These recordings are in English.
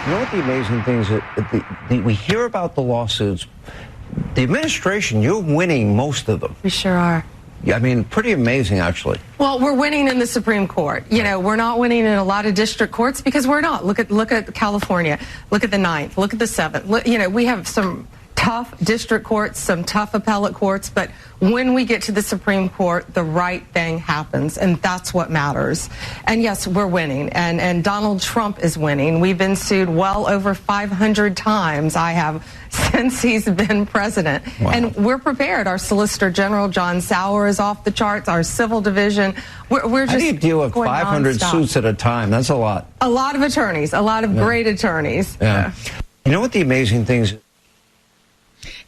You know what the amazing thing is? That we hear about the lawsuits. The administration, you're winning most of them. We sure are. I mean, pretty amazing, actually. Well, we're winning in the Supreme Court. You know, we're not winning in a lot of district courts because we're not. Look at California. Look at the 9th. Look at the 7th. Look, you know, we have some tough district courts, some tough appellate courts, but when we get to the Supreme Court, the right thing happens, and that's what matters. And yes, we're winning, and Donald Trump is winning. We've been sued well over 500 times, I have, since he's been president. Wow. And we're prepared. Our Solicitor General, John Sauer, is off the charts. Our civil division, we're just How do you deal with 500 nonstop. suits at a time? That's a lot. A lot of attorneys, a lot of great attorneys. Yeah. You know what the amazing thing is?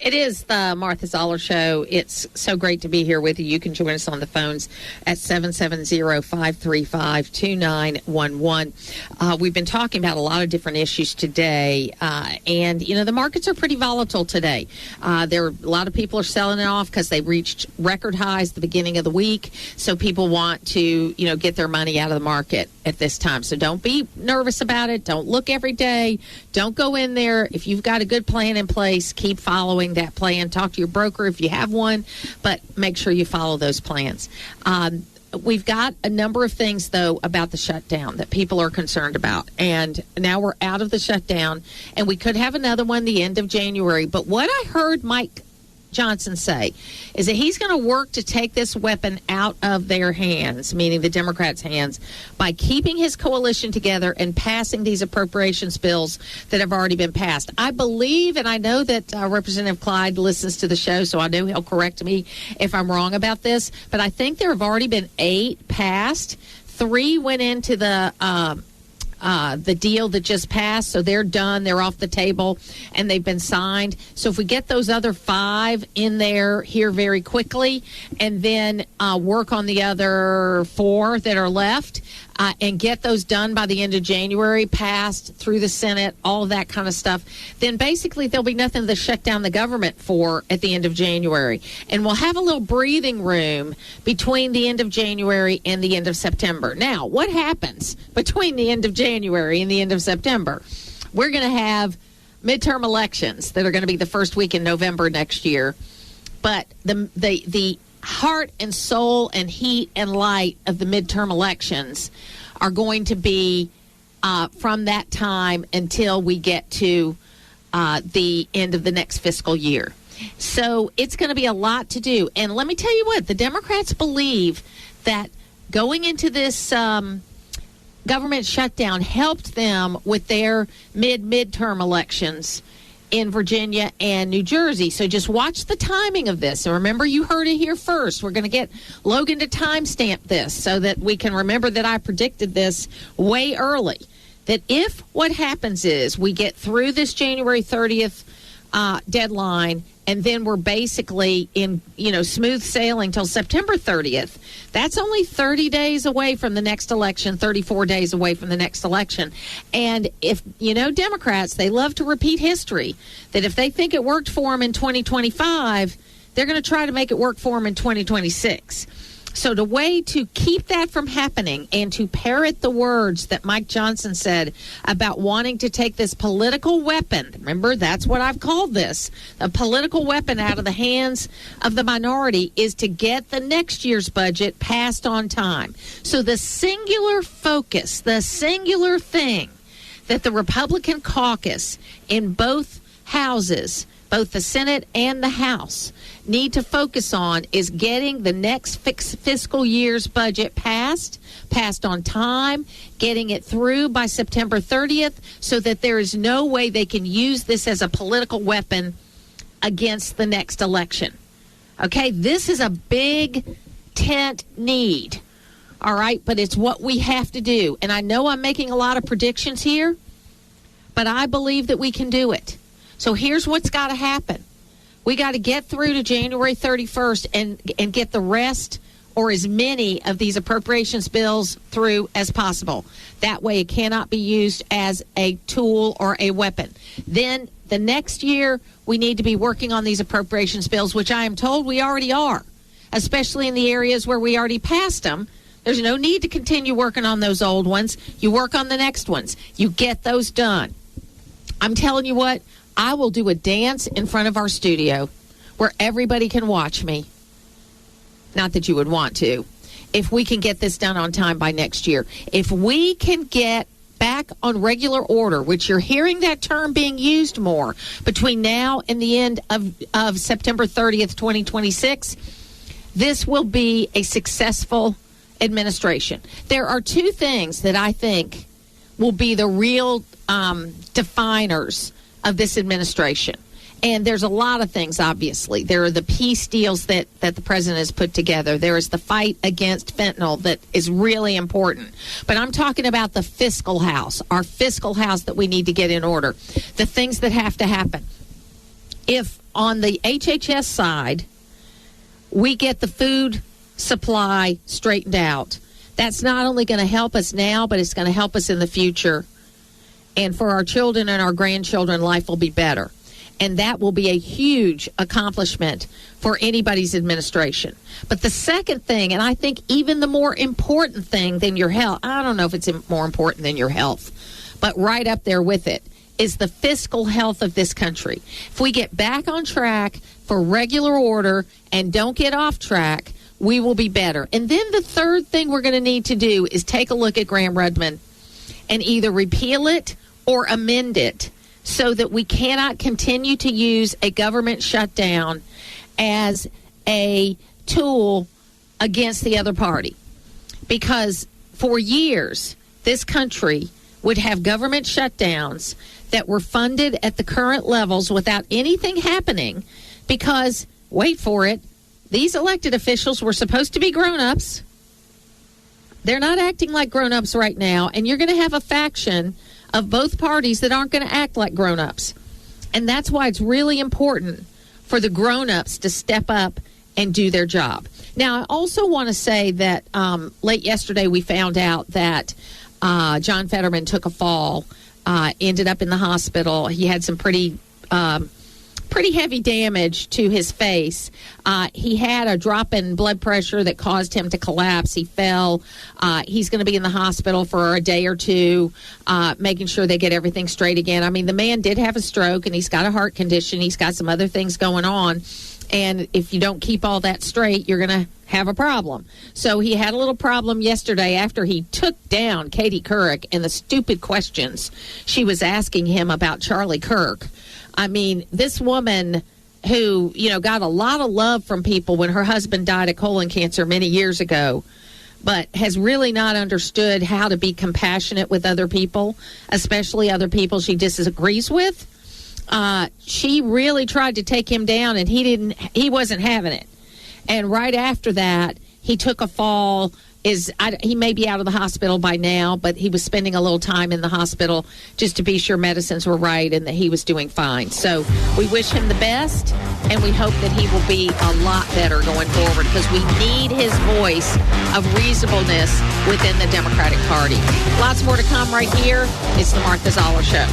It is the Martha Zoller Show. It's so great to be here with you. You can join us on the phones at 770-535-2911. We've been talking about a lot of different issues today, and, you know, the markets are pretty volatile today. There are a lot of people are selling it off because they reached record highs at the beginning of the week, so people want to, you know, get their money out of the market at this time. So don't be nervous about it. Don't look every day. Don't go in there. If you've got a good plan in place, keep following that plan. Talk to your broker if you have one, but make sure you follow those plans. We've got a number of things, though, about the shutdown that people are concerned about. And now we're out of the shutdown, and we could have another one the end of January. But what I heard Mike Johnson say is that he's going to work to take this weapon out of their hands, meaning the Democrats' hands, by keeping his coalition together and passing these appropriations bills that have already been passed. I believe, and I know that Representative Clyde listens to the show, so I know he'll correct me if I'm wrong about this, but I think there have already been 8 passed. 3 went into the deal that just passed, so they're done, they're off the table, and they've been signed. So if we get those other 5 in there here very quickly, and then work on the other 4 that are left, and get those done by the end of January, passed through the Senate, all of that kind of stuff, then basically there'll be nothing to shut down the government for at the end of January. And we'll have a little breathing room between the end of January and the end of September. Now, what happens between the end of January and the end of September? We're going to have midterm elections that are going to be the first week in November next year. But the heart and soul and heat and light of the midterm elections are going to be from that time until we get to the end of the next fiscal year. So it's going to be a lot to do. And let me tell you what, the Democrats believe that going into this government shutdown helped them with their midterm elections in Virginia and New Jersey. So just watch the timing of this. And remember, you heard it here first. We're going to get Logan to timestamp this so that we can remember that I predicted this way early. That if what happens is we get through this January 30th deadline, and then we're basically in, you know, smooth sailing till September 30th. That's only 30 days away from the next election, 34 days away from the next election. And if, you know, Democrats, they love to repeat history, that if they think it worked for them in 2025, they're going to try to make it work for them in 2026. So the way to keep that from happening and to parrot the words that Mike Johnson said about wanting to take this political weapon, remember, that's what I've called this, a political weapon out of the hands of the minority, is to get the next year's budget passed on time. So the singular focus, the singular thing that the Republican caucus in both houses, both the Senate and the House, need to focus on is getting the next fiscal year's budget passed on time, getting it through by September 30th so that there is no way they can use this as a political weapon against the next election. Okay, this is a big tent need, all right, but it's what we have to do. And I know I'm making a lot of predictions here, but I believe that we can do it. So here's what's got to happen. We got to get through to January 31st and get the rest or as many of these appropriations bills through as possible. That way it cannot be used as a tool or a weapon. Then the next year we need to be working on these appropriations bills, which I am told we already are, especially in the areas where we already passed them. There's no need to continue working on those old ones. You work on the next ones. You get those done. I'm telling you what, I will do a dance in front of our studio where everybody can watch me. Not that you would want to. If we can get this done on time by next year. If we can get back on regular order, which you're hearing that term being used more between now and the end of September 30th, 2026, this will be a successful administration. There are two things that I think will be the real definers of this administration. And there's a lot of things, obviously. There are the peace deals that the president has put together. There is the fight against fentanyl that is really important. But I'm talking about the fiscal house, our fiscal house that we need to get in order, the things that have to happen. If on the HHS side, we get the food supply straightened out, that's not only going to help us now, but it's going to help us in the future. And for our children and our grandchildren, life will be better. And that will be a huge accomplishment for anybody's administration. But the second thing, and I think even the more important thing than your health, I don't know if it's more important than your health, but right up there with it, is the fiscal health of this country. If we get back on track for regular order and don't get off track, we will be better. And then the third thing we're going to need to do is take a look at Graham-Rudman and either repeal it or amend it, so that we cannot continue to use a government shutdown as a tool against the other party. Because for years, this country would have government shutdowns that were funded at the current levels without anything happening because, wait for it, these elected officials were supposed to be grown-ups. They're not acting like grown-ups right now, and you're going to have a faction of both parties that aren't going to act like grown-ups. And that's why it's really important for the grown-ups to step up and do their job. Now, I also want to say that late yesterday we found out that John Fetterman took a fall, ended up in the hospital. He had some pretty heavy damage to his face. He had a drop in blood pressure that caused him to collapse. He fell. He's going to be in the hospital for a day or two, making sure they get everything straight again. I mean, the man did have a stroke, and he's got a heart condition. He's got some other things going on. And if you don't keep all that straight, you're going to have a problem. So he had a little problem yesterday after he took down Katie Couric and the stupid questions she was asking him about Charlie Kirk. I mean, this woman who, got a lot of love from people when her husband died of colon cancer many years ago, but has really not understood how to be compassionate with other people, especially other people she disagrees with. She really tried to take him down, and he wasn't having it. And right after that, he took a fall. He may be out of the hospital by now, but he was spending a little time in the hospital just to be sure medicines were right and that he was doing fine. So we wish him the best, and we hope that he will be a lot better going forward, because we need his voice of reasonableness within the Democratic Party. Lots more to come right here. It's the Martha Zoller Show.